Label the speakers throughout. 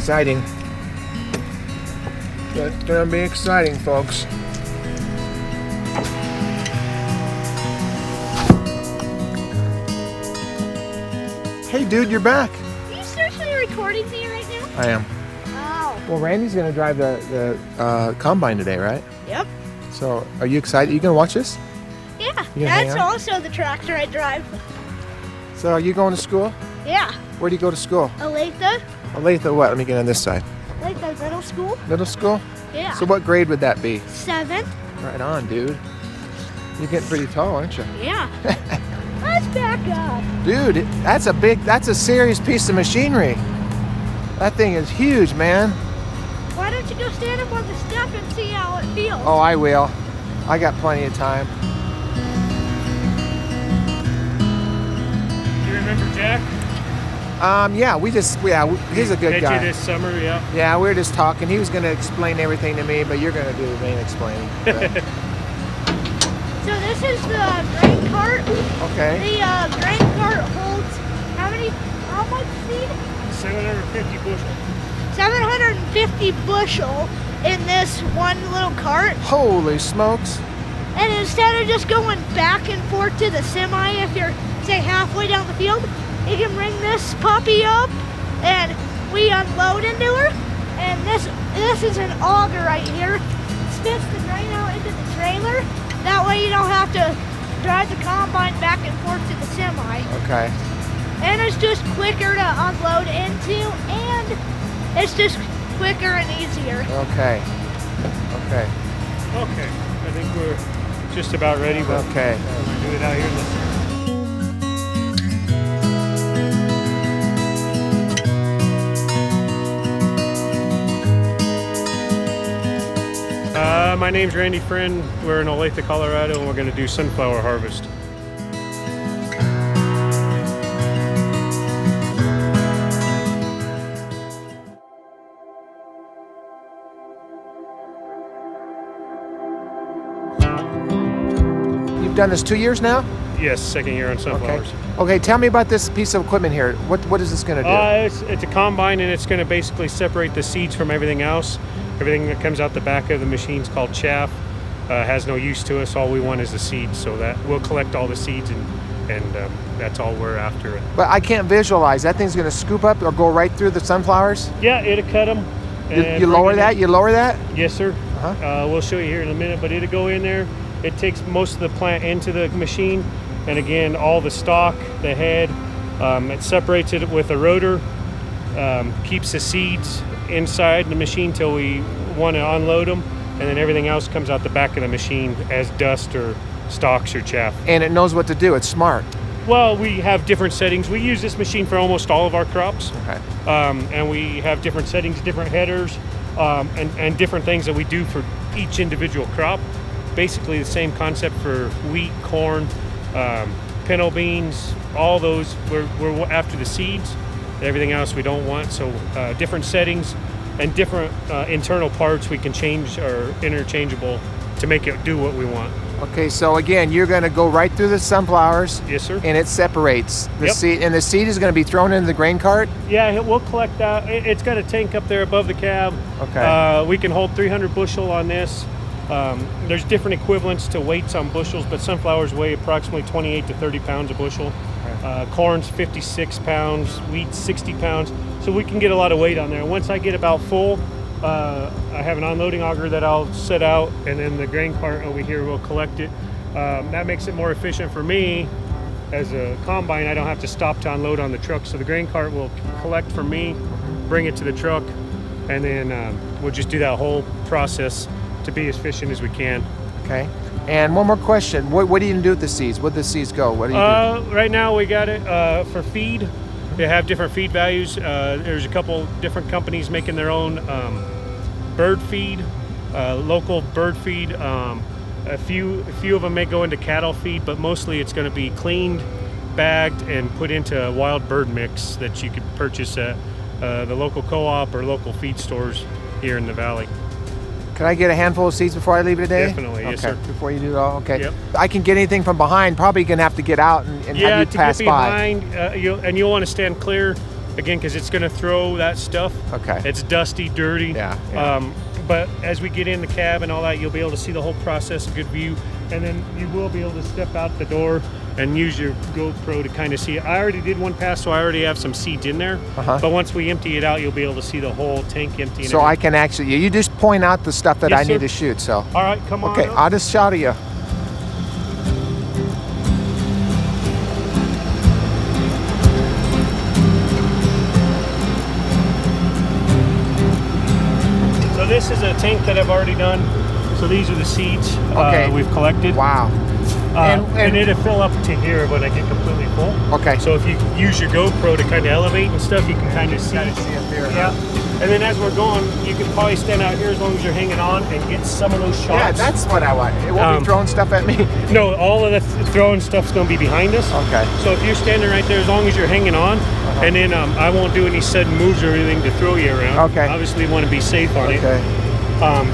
Speaker 1: exciting. It's gonna be exciting, folks. Hey, dude, you're back.
Speaker 2: Are you seriously recording me right now?
Speaker 1: I am.
Speaker 2: Oh.
Speaker 1: Well, Randy's gonna drive the combine today, right?
Speaker 2: Yep.
Speaker 1: So, are you excited? You gonna watch this?
Speaker 2: Yeah.
Speaker 1: You gonna hang
Speaker 2: That's
Speaker 1: out?
Speaker 2: also the tractor I drive.
Speaker 1: So, are you going to school?
Speaker 2: Yeah.
Speaker 1: Where do you go to school?
Speaker 2: Olathe.
Speaker 1: Olathe what? Let me get on this side.
Speaker 2: Olathe Middle School.
Speaker 1: Middle school?
Speaker 2: Yeah.
Speaker 1: So, what grade would that be?
Speaker 2: 7th.
Speaker 1: Right on, dude. You're getting pretty tall, aren't you?
Speaker 2: Yeah. Let's back up.
Speaker 1: Dude, that's a serious piece of machinery. That thing is huge, man.
Speaker 2: Why don't you go stand up on the step and see how it feels?
Speaker 1: Oh, I will. I got plenty of time.
Speaker 3: You remember Jack?
Speaker 1: Yeah, he's a good
Speaker 3: Met
Speaker 1: guy.
Speaker 3: you this summer, yeah.
Speaker 1: Yeah, we were just talking. He was going to explain everything to me, but you're going to do the main explaining. But-
Speaker 2: So this is the grain cart.
Speaker 1: okay.
Speaker 2: The grain cart holds how much seed?
Speaker 3: 750 bushel.
Speaker 2: 750 bushel in this one little cart.
Speaker 1: Holy smokes.
Speaker 2: And instead of just going back and forth to the semi, if you're, say, halfway down the field, you can bring this puppy up and we unload into her. And this is an auger right here. Spits the grain out into the trailer. That way you don't have to drive the combine back and forth to the semi.
Speaker 1: Okay.
Speaker 2: And it's just quicker to unload into, and it's just quicker and easier.
Speaker 1: Okay. Okay.
Speaker 3: Okay, I think we're just about ready, but
Speaker 1: Okay.
Speaker 3: we'll do it out here in the my name's Randy Friend. We're in Olathe, Colorado, and we're going to do sunflower harvest.
Speaker 1: You've done this 2 years now?
Speaker 3: Yes, second year on sunflowers.
Speaker 1: Okay, tell me about this piece of equipment here. What is this going to do?
Speaker 3: It's a combine, and it's going to basically separate the seeds from everything else. Everything that comes out the back of the machine is called chaff. Has no use to us. All we want is the seeds, so that we'll collect all the seeds, and that's all we're after.
Speaker 1: But I can't visualize. That thing's going to scoop up or go right through the sunflowers?
Speaker 3: Yeah, it'll cut them.
Speaker 1: You lower that? You lower that?
Speaker 3: Yes, sir.
Speaker 1: Uh-huh.
Speaker 3: We'll show you here in a minute, but it'll go in there. It takes most of the plant into the machine, and again, all the stalk, the head, it separates it with a rotor, keeps the seeds inside the machine till we want to unload them, and then everything else comes out the back of the machine as dust or stalks or chaff.
Speaker 1: And it knows what to do. It's smart.
Speaker 3: Well, we have different settings. We use this machine for almost all of our crops.
Speaker 1: Okay.
Speaker 3: And we have different settings, different headers, and different things that we do for each individual crop. Basically the same concept for wheat, corn, pinto beans, all those. We're after the seeds. Everything else we don't want. So different settings and different internal parts we can change or interchangeable to make it do what we want.
Speaker 1: Okay, so again, you're going to go right through the sunflowers.
Speaker 3: Yes, sir.
Speaker 1: And it separates the
Speaker 3: Yep.
Speaker 1: seed, and the seed is going to be thrown into the grain cart.
Speaker 3: Yeah, we'll collect that. It's got a tank up there above the cab.
Speaker 1: Okay.
Speaker 3: We can hold 300 bushel on this. There's different equivalents to weights on bushels, but sunflowers weigh approximately 28 to 30 pounds a bushel. Corn's 56 pounds, wheat 60 pounds. So we can get a lot of weight on there. Once I get about full, I have an unloading auger that I'll set out, and then the grain cart over here will collect it. That makes it more efficient for me. As a combine, I don't have to stop to unload on the truck. So the grain cart will collect for me, bring it to the truck, and then we'll just do that whole process to be as efficient as we can.
Speaker 1: Okay. And one more question. What do you do with the seeds? Where do the seeds go? What do you do?
Speaker 3: Right now we got it for feed. They have different feed values. There's a couple different companies making their own bird feed, local bird feed. A few of them may go into cattle feed, but mostly it's going to be cleaned, bagged, and put into a wild bird mix that you could purchase at the local co-op or local feed stores here in the valley.
Speaker 1: Can I get a handful of seeds before I leave today?
Speaker 3: Definitely, yes,
Speaker 1: okay.
Speaker 3: sir.
Speaker 1: Before you do it all? Okay.
Speaker 3: Yep.
Speaker 1: I can get anything from behind. Probably going to have to get out and
Speaker 3: Yeah,
Speaker 1: have you
Speaker 3: to
Speaker 1: pass
Speaker 3: get
Speaker 1: by.
Speaker 3: behind, you'll want to stand clear. again, because it's going to throw that stuff.
Speaker 1: Okay.
Speaker 3: It's dusty, dirty.
Speaker 1: Yeah.
Speaker 3: But as we get in the cab and all that, you'll be able to see the whole process, a good view, and then you will be able to step out the door and use your GoPro to kind of see it. I already did one pass, so I already have some seeds in there. But once we empty it out, you'll be able to see the whole tank empty.
Speaker 1: So I can actually, you just point out the stuff that
Speaker 3: Yes,
Speaker 1: I need
Speaker 3: sir.
Speaker 1: to shoot. So.
Speaker 3: All right, come on.
Speaker 1: Okay,
Speaker 3: up.
Speaker 1: I'll just shout at you.
Speaker 3: So this is a tank that I've already done. So these are the seeds we've collected.
Speaker 1: Wow.
Speaker 3: And it'll fill up to here when I get completely full.
Speaker 1: Okay.
Speaker 3: So if you use your GoPro to kind of elevate and stuff, you can kind of see.
Speaker 1: Kind of see it there.
Speaker 3: Yeah. And then as we're going, you can probably stand out here as long as you're hanging on and get some of those shots.
Speaker 1: Yeah, that's what I want. It won't be throwing stuff at me.
Speaker 3: No, all of the throwing stuff's going to be behind us.
Speaker 1: Okay.
Speaker 3: So if you're standing right there, as long as you're hanging on, and then I won't do any sudden moves or anything to throw you around.
Speaker 1: Okay.
Speaker 3: Obviously, you want to be safe on it.
Speaker 1: Okay.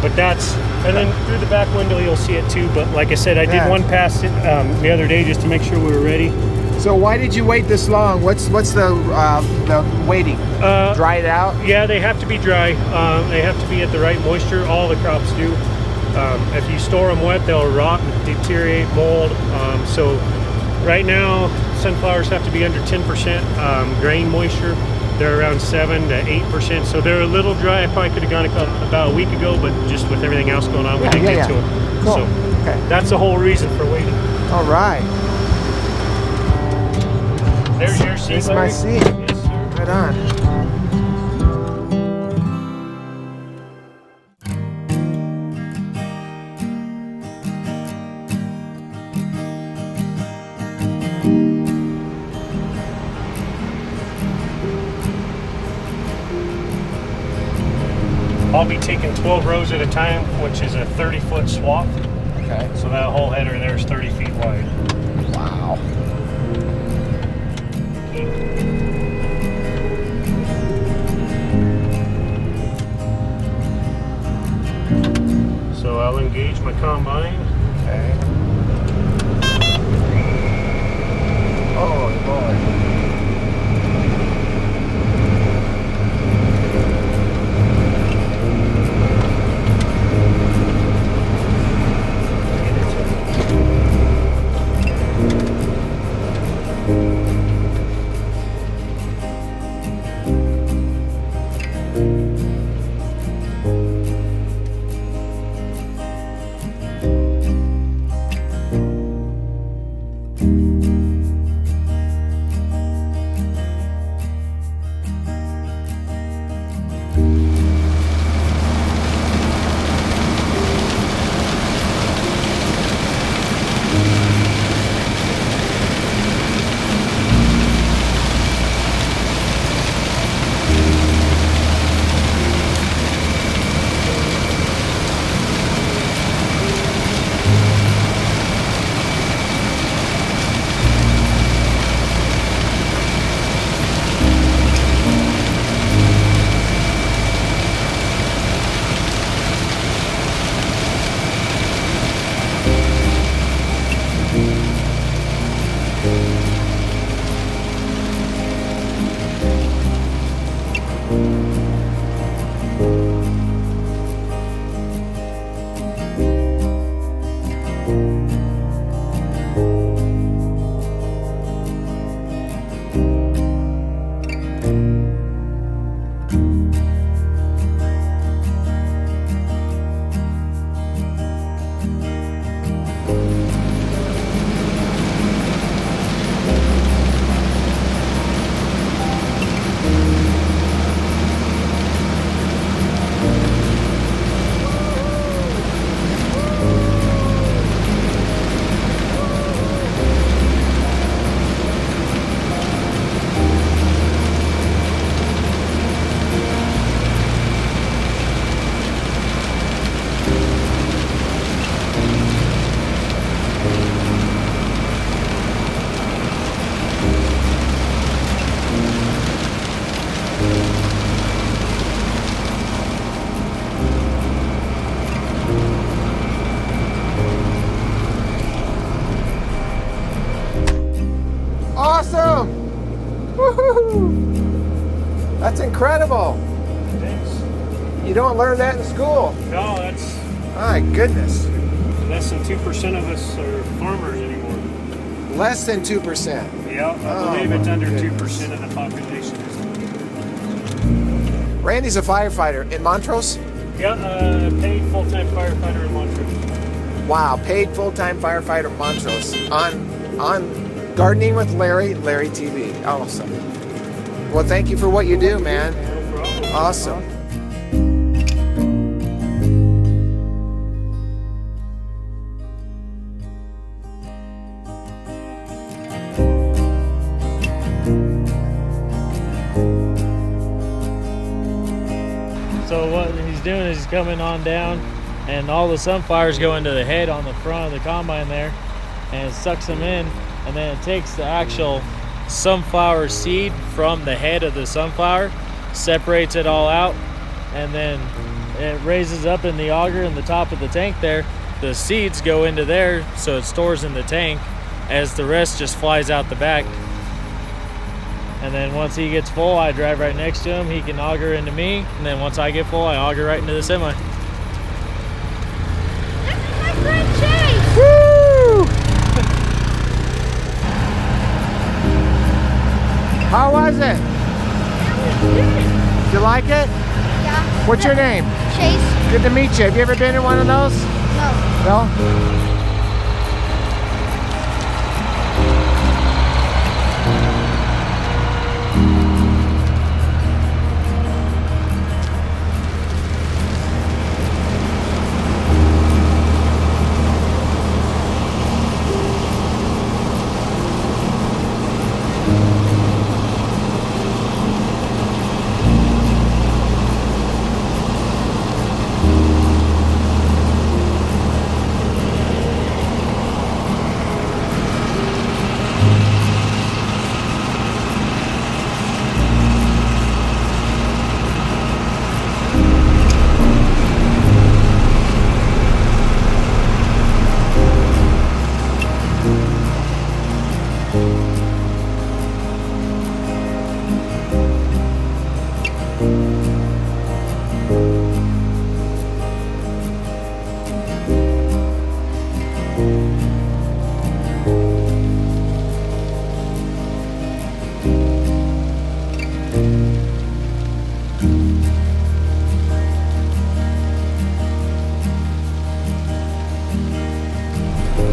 Speaker 3: But that's, and then through the back window you'll see it too. But like I said, I did one pass the other day just to make sure we were ready.
Speaker 1: So why did you wait this long? What's the waiting? Dry it out?
Speaker 3: Yeah, they have to be dry. They have to be at the right moisture. All the crops do. If you store them wet, they'll rot and deteriorate, mold. So right now, sunflowers have to be under 10% grain moisture. They're around 7 to 8%, so they're a little dry. I probably could have gone about a week ago, but just with everything else going on, we didn't get to them.
Speaker 1: Cool.
Speaker 3: So
Speaker 1: Okay.
Speaker 3: that's the whole reason for waiting.
Speaker 1: All right.
Speaker 3: There's your seed.
Speaker 1: This is my seed.
Speaker 3: Yes, sir.
Speaker 1: Right on.
Speaker 3: I'll be taking 12 rows at a time, which is a 30-foot swath.
Speaker 1: Okay.
Speaker 3: So that whole header there is 30 feet wide.
Speaker 1: Wow.
Speaker 3: So I'll engage my combine.
Speaker 1: Okay. Oh boy. incredible.
Speaker 3: Thanks.
Speaker 1: You don't learn that in school.
Speaker 3: No, that's
Speaker 1: My goodness.
Speaker 3: less than 2% of us are farmers anymore.
Speaker 1: Less than 2%.
Speaker 3: Yeah, I
Speaker 1: Oh,
Speaker 3: believe it's
Speaker 1: my
Speaker 3: under
Speaker 1: goodness.
Speaker 3: 2% of the population.
Speaker 1: Randy's a firefighter in Montrose.
Speaker 3: Yeah, paid full-time firefighter in Montrose.
Speaker 1: Wow, paid full-time firefighter in Montrose on Gardening with Larry TV. Awesome. Well, thank you for what you do, man.
Speaker 3: No problem.
Speaker 1: Awesome.
Speaker 4: So what he's doing is he's coming on down, and all the sunflowers go into the head on the front of the combine there, and it sucks them in, and then it takes the actual sunflower seed from the head of the sunflower, separates it all out, and then it raises up in the auger in the top of the tank there. The seeds go into there, so it stores in the tank, as the rest just flies out the back. And then once he gets full, I drive right next to him. He can auger into me. And then once I get full, I auger right into the semi.
Speaker 2: This is my friend Chase.
Speaker 1: Woo! How was it? Did you like it?
Speaker 2: Yeah.
Speaker 1: What's your name?
Speaker 2: Chase?
Speaker 1: Good to meet you. Have you ever been in one of those?
Speaker 2: No.
Speaker 1: No?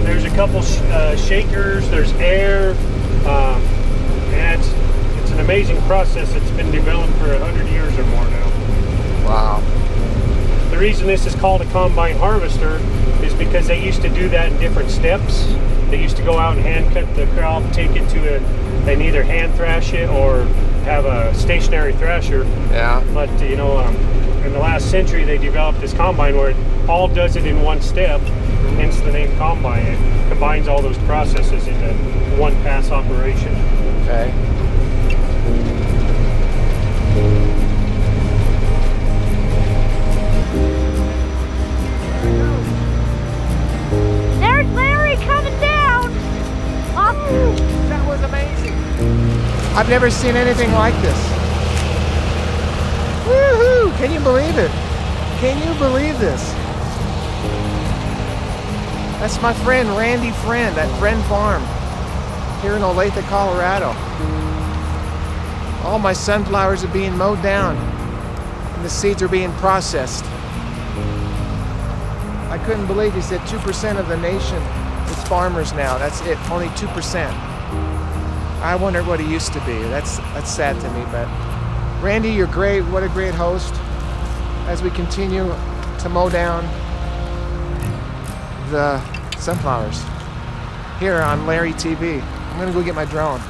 Speaker 3: There's a couple shakers, there's air, and it's an amazing process that's been developed for 100 years or more now.
Speaker 1: Wow.
Speaker 3: The reason this is called a combine harvester is because they used to do that in different steps. They used to go out and hand cut the crop, take it to and either hand thrash it or have a stationary thrasher.
Speaker 1: Yeah.
Speaker 3: But you know, in the last century, they developed this combine where it all does it in one step, hence the name combine. It combines all those processes into one pass operation.
Speaker 1: Okay.
Speaker 2: There's Larry coming down. Off.
Speaker 1: That was amazing. I've never seen anything like this. Woohoo! Can you believe it? Can you believe this? That's my friend Randy Friend at Friend Farm here in Olathe, Colorado. All my sunflowers are being mowed down and the seeds are being processed. I couldn't believe he said 2% of the nation is farmers now. That's it, only 2%. I wonder what he used to be. That's sad to me, but Randy, you're great. What a great host as we continue to mow down the sunflowers here on Larry TV. I'm gonna go get my drone.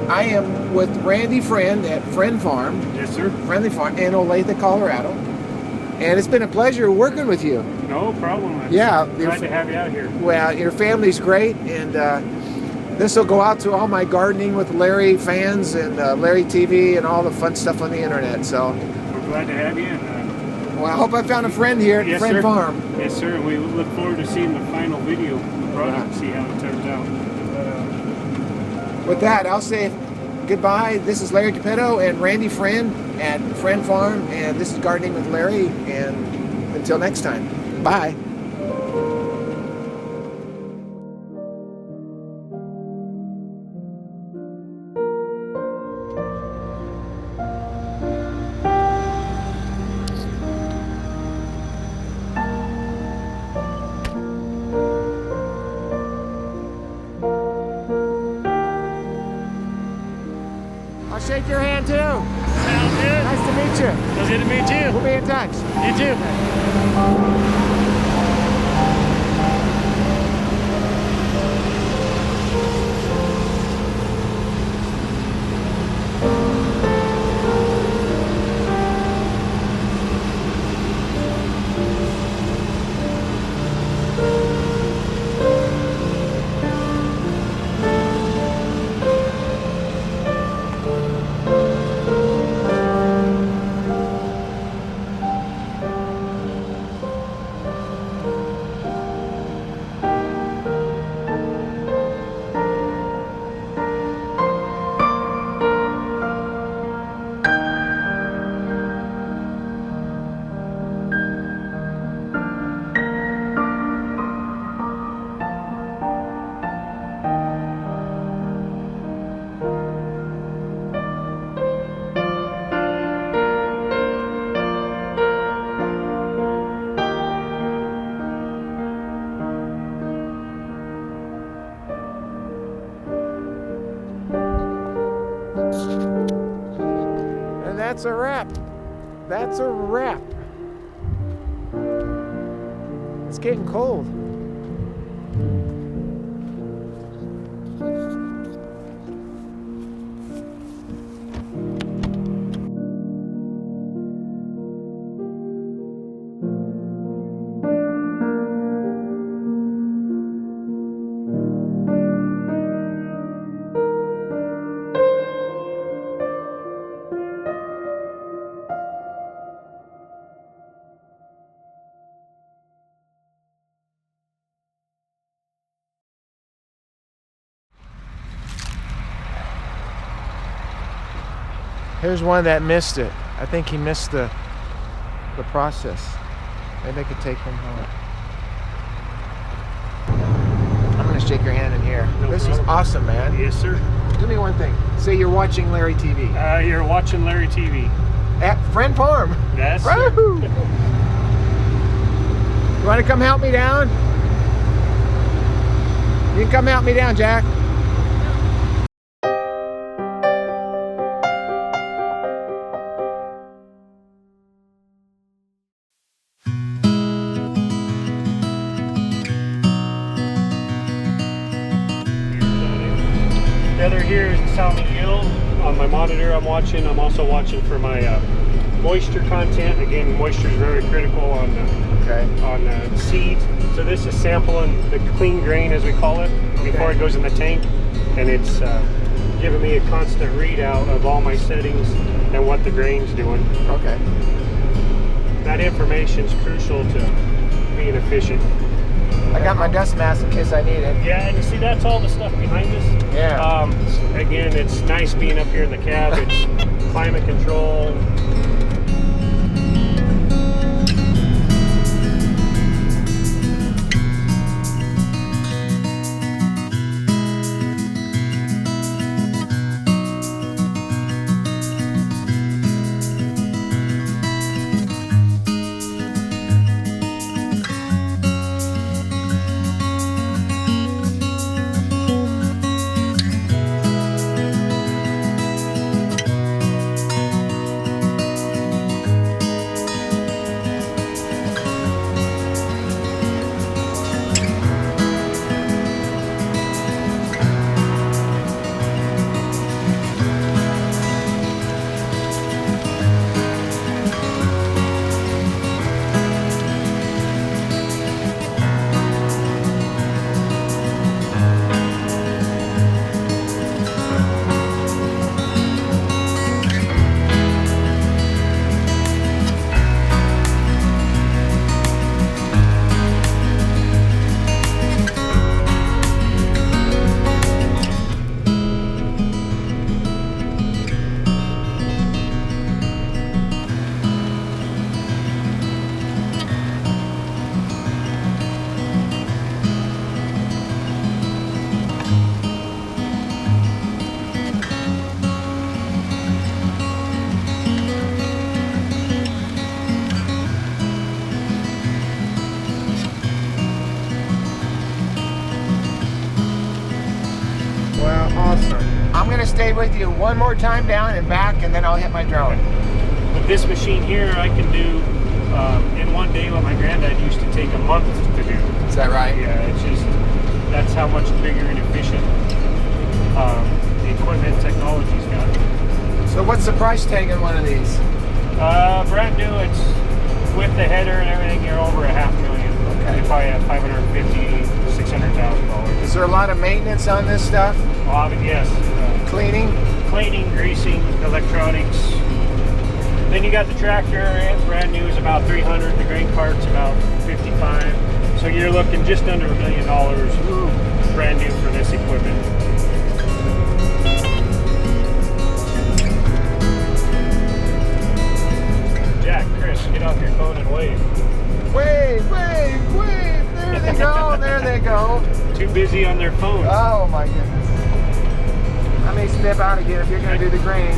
Speaker 1: I am with Randy Friend at Friend Farm,
Speaker 3: Yes, sir.
Speaker 1: Friendly Farm in Olathe, Colorado. And it's been a pleasure working with you.
Speaker 3: No problem. I'm
Speaker 1: Yeah,
Speaker 3: glad to have you out here.
Speaker 1: Well, your family's great, and this will go out to all my Gardening with Larry fans and Larry TV and all the fun stuff on the internet. So,
Speaker 3: We're glad to have you. And,
Speaker 1: well, I hope I found a friend here at
Speaker 3: yes,
Speaker 1: Friend
Speaker 3: sir.
Speaker 1: Farm.
Speaker 3: Yes, sir. And we look forward to seeing the final video of the product and see how it turns out.
Speaker 1: With that, I'll say goodbye. This is Larry Cappetto and Randy Friend at Friend Farm, and this is Gardening with Larry. And until next time, bye. I'll shake your hand too.
Speaker 4: Sounds good.
Speaker 1: Nice to meet you.
Speaker 4: It was good to meet you.
Speaker 1: We'll be in touch.
Speaker 4: You too.
Speaker 1: And that's a wrap. That's a wrap. It's getting cold. Here's one that missed it. I think he missed the process. Maybe I could take him home. I'm gonna shake your hand in here.
Speaker 3: No
Speaker 1: This
Speaker 3: problem.
Speaker 1: is awesome, man.
Speaker 3: Yes, sir.
Speaker 1: Do me one thing. Say you're watching Larry TV.
Speaker 3: You're watching Larry TV.
Speaker 1: At Friend Farm.
Speaker 3: That's
Speaker 1: Woo! You want to come help me down? You can come help me down, Jack.
Speaker 3: The other here is the Salmon Gill. On my monitor I'm also watching for my moisture content. Again, moisture is very critical on seeds. So this is sampling the clean grain, as we call it, before it goes in the tank. And it's giving me a constant readout of all my settings and what the grain's doing.
Speaker 1: Okay.
Speaker 3: That information is crucial to being efficient.
Speaker 1: I got my dust mask in case I need it.
Speaker 3: Yeah, and you see that's all the stuff behind us.
Speaker 1: Yeah.
Speaker 3: Again, it's nice being up here in the cab. It's climate control.
Speaker 1: I'm gonna stay with you one more time down and back, and then I'll hit my drone.
Speaker 3: With this machine here, I can do in one day what my granddad used to take a month to do.
Speaker 1: Is that right?
Speaker 3: Yeah, it's just, that's how much bigger and efficient the equipment technology's got.
Speaker 1: So what's the price tag on one of these?
Speaker 3: Brand new, it's with the header and everything, you're over $500,000.
Speaker 1: Okay.
Speaker 3: You probably have $550,000, $600,000.
Speaker 1: Is there a lot of maintenance on this stuff?
Speaker 3: Yes.
Speaker 1: Cleaning?
Speaker 3: Cleaning, greasing, electronics. Then you got the tractor, it's brand new, is about $300,000. The grain cart's about $55,000. So you're looking just under $1 million. Ooh, brand new for this equipment. Jack, Chris, get off your phone and wave.
Speaker 1: Wave, wave, wave. There they go, there they go.
Speaker 3: Too busy on their phones.
Speaker 1: Oh my goodness. I may step out again if you're going to do the grain.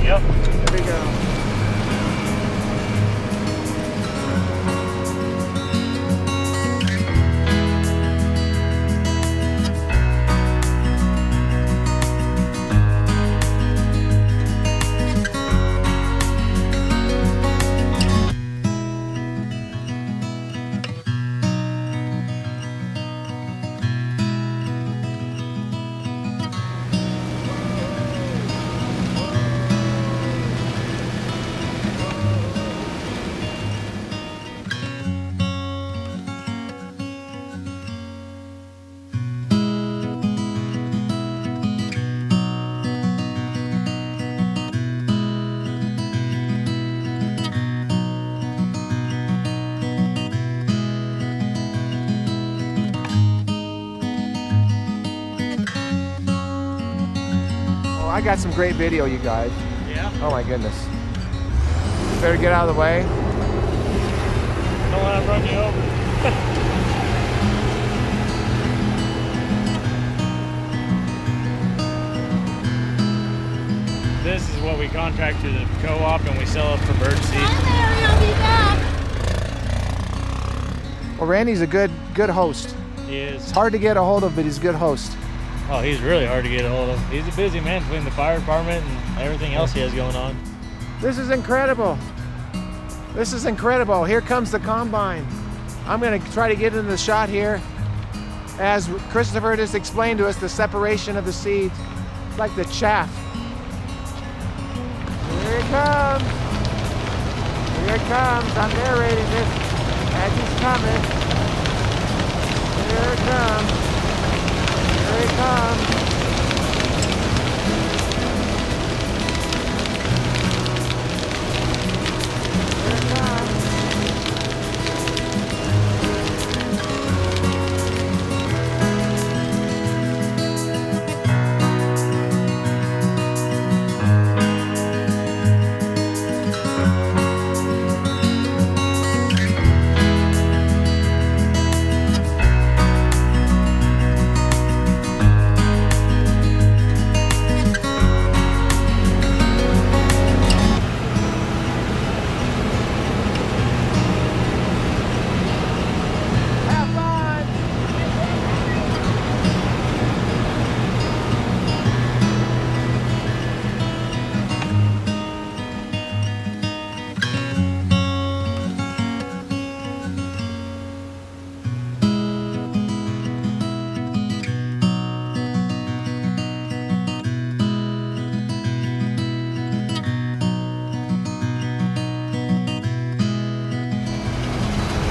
Speaker 3: Yep.
Speaker 1: There we go. I got some great video, you guys.
Speaker 4: Yeah.
Speaker 1: Oh my goodness. Better get out of the way.
Speaker 3: Don't let them run you over.
Speaker 4: this is what we contract to the co-op, and we sell it for bird seed.
Speaker 2: Bye, Larry. I'll be back.
Speaker 1: Well, Randy's a good host.
Speaker 4: He is.
Speaker 1: It's hard to get a hold of, but he's a good host.
Speaker 4: Oh, he's really hard to get a hold of. He's a busy man between the fire department and everything else he has going on.
Speaker 1: This is incredible. This is incredible. Here comes the combine. I'm going to try to get into the shot here. As Christopher just explained to us, the separation of the seeds, it's like the chaff. Here it comes. Here it comes. I'm narrating this as he's coming. Here it comes. Here it comes. Here it comes. Have fun.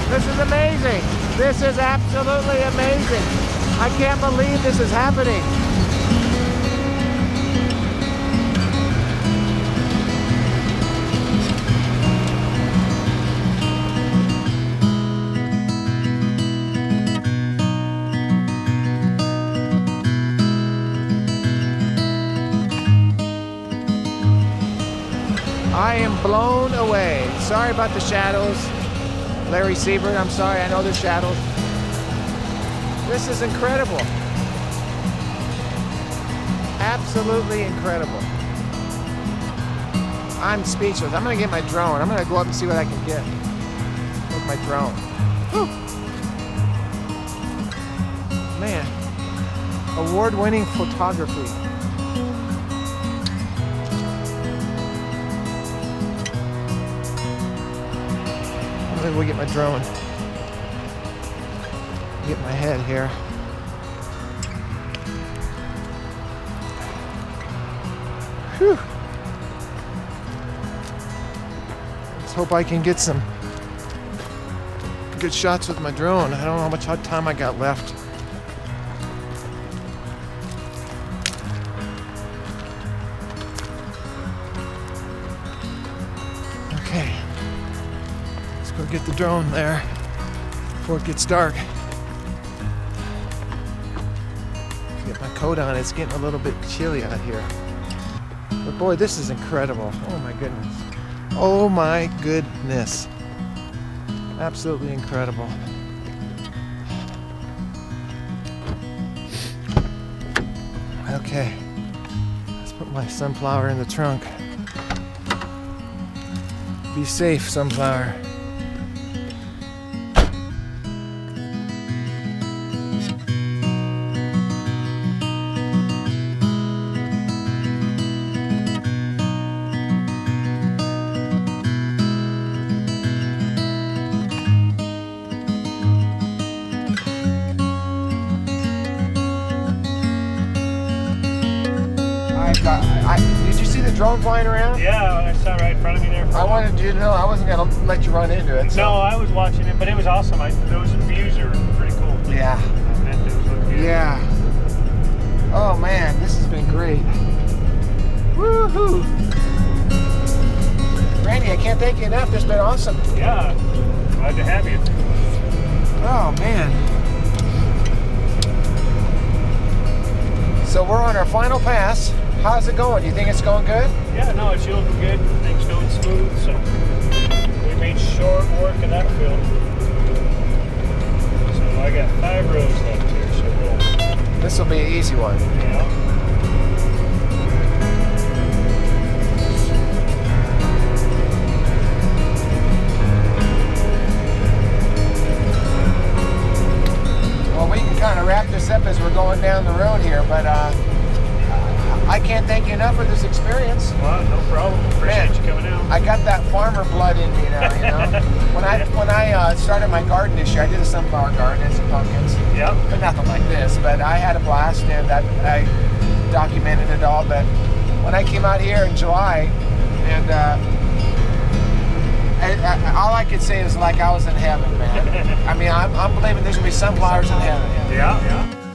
Speaker 1: This is amazing. This is absolutely amazing. I can't believe this is happening. I am blown away. Sorry about the shadows. Larry Siebert, I'm sorry, I know there's shadows. This is incredible. Absolutely incredible. I'm speechless. I'm gonna get my drone. I'm gonna go up and see what I can get with my drone. Whew. Man, award-winning photography. I'm gonna go get my drone. Get my head here. Whew. Let's hope I can get some good shots with my drone. I don't know how much time I got left. Okay. Let's go get the drone there before it gets dark. Get my coat on. It's getting a little bit chilly out here. But boy, this is incredible. Oh my goodness. Oh my goodness. Absolutely incredible. Okay. Let's put my sunflower in the trunk. Be safe, sunflower. Did you see the drone flying around?
Speaker 3: Yeah, I saw right in front of me there.
Speaker 1: I wanted you to know I wasn't going to let you run into it. So.
Speaker 3: No, I was watching it, but it was awesome. Those views are pretty cool.
Speaker 1: Yeah.
Speaker 3: I meant those look good.
Speaker 1: Yeah. Oh man, this has been great. Woohoo! Randy, I can't thank you enough. This has been awesome.
Speaker 3: Yeah, glad to have you.
Speaker 1: Oh man. So we're on our final pass. How's it going? Do you think it's going good?
Speaker 3: Yeah, no, it's looking good. Things going smooth, so we made short work of that field. So I got 5 rows left here, so we'll...
Speaker 1: This will be an easy one.
Speaker 3: Yeah.
Speaker 1: going down the road here, but I can't thank you enough for this experience.
Speaker 3: Well, no problem. Appreciate you coming out.
Speaker 1: I got that farmer blood in me now, you know. when I started my garden this year, I did a sunflower garden and some pumpkins.
Speaker 3: Yep.
Speaker 1: But nothing like this. But I had a blast, and I documented it all. But when I came out here in July, and all I could say is like I was in heaven, man. I mean, I'm believing there's gonna be sunflowers in heaven.
Speaker 3: Yeah.